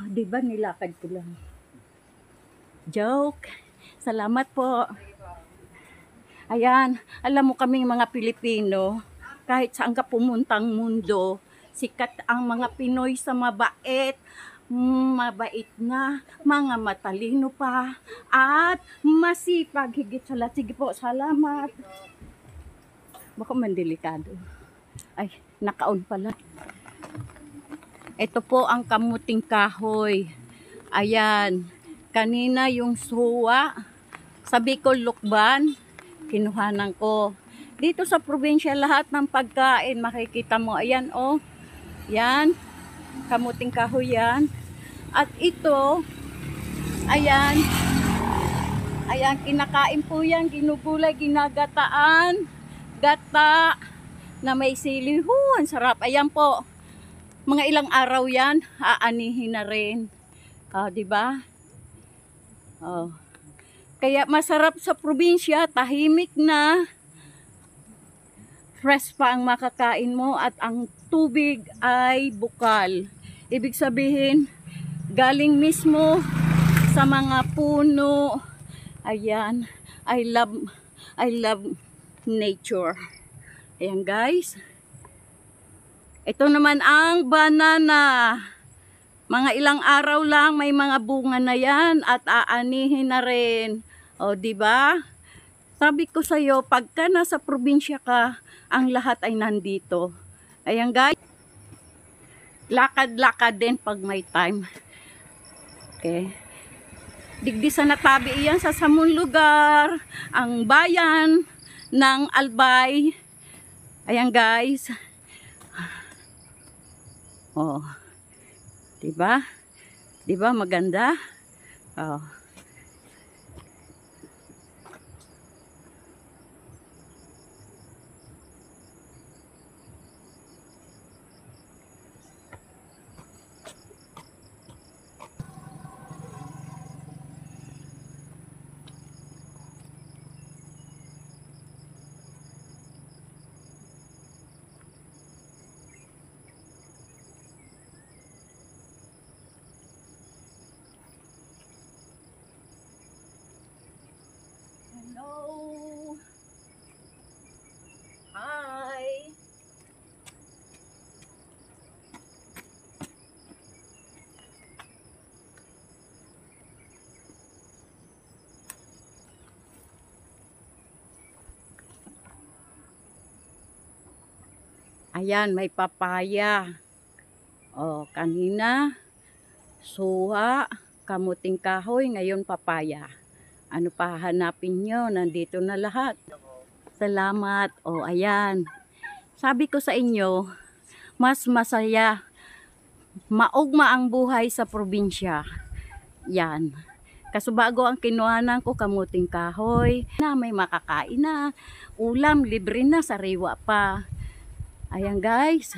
Di ba nilakad ko lang? Joke. Salamat po. Ayan, alam mo kaming mga Pilipino, kahit saan ka pumuntang mundo, sikat ang mga Pinoy sa mabait, mabait na, mga matalino pa, at masipag higit sa lahat. Sige po, salamat. Baka mandelikado. Ay, nakaon pala. Ito po ang kamuting kahoy. Ayan, kanina yung suwa, sa Bicol Lukban, kinuhanan ko. Dito sa probinsya, lahat ng pagkain, makikita mo, ayan oh, yan, kamuting kahoy yan. At ito, ayan, kinakain po yan, ginugulay, ginagataan, gata, na may sili. Ang sarap. Ayan po, mga ilang araw yan, aanihin na rin. Diba? Oh. Kaya masarap sa probinsya, tahimik na, fresh pa ang makakain mo at ang tubig ay bukal. Ibig sabihin, galing mismo sa mga puno. Ayan, I love nature. Ayan guys. Ito naman ang banana. Mga ilang araw lang may mga bunga na yan at aanihin na rin. O, di ba? Sabi ko sa iyo, pagka nasa probinsya ka, ang lahat ay nandito. Ayan guys. Lakad-lakad din pag may time. Okay. Digdi sa natabi iyan sa samong lugar, ang bayan ng Albay. Ayan guys. Oh. 'Di ba? 'Di ba maganda? Oh. Hello. Hi. Ayan, may papaya. Oh, kanina suha, kamuting kahoy, ngayon papaya. Ano pa hanapin nyo? Nandito na lahat. Salamat. O, ayan. Sabi ko sa inyo, mas masaya, maugma ang buhay sa probinsya. Yan. Kaso bago ang kinuhanan ko, kamuting kahoy, na may makakain na, ulam, libre na, sariwa pa. Ayan guys.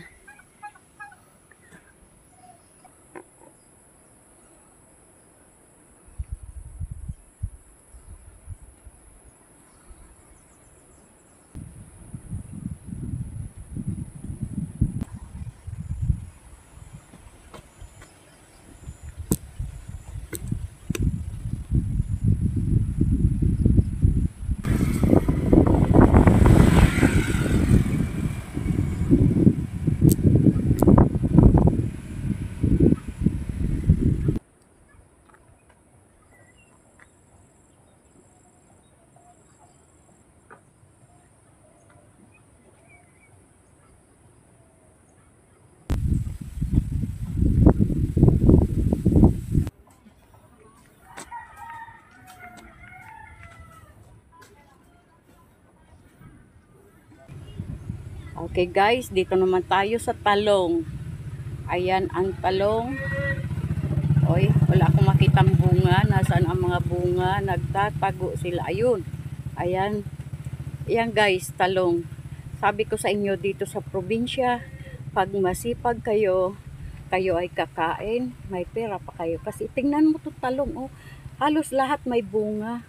Okay guys, dito naman tayo sa talong. Ayan ang talong. Oy, wala akong makitang bunga. Nasaan ang mga bunga? Nagtatago sila. Ayun. Ayan. Ayan guys, talong. Sabi ko sa inyo dito sa probinsya, pag masipag kayo, kayo ay kakain, may pera pa kayo. Kasi tingnan mo to talong, oh. Halos lahat may bunga.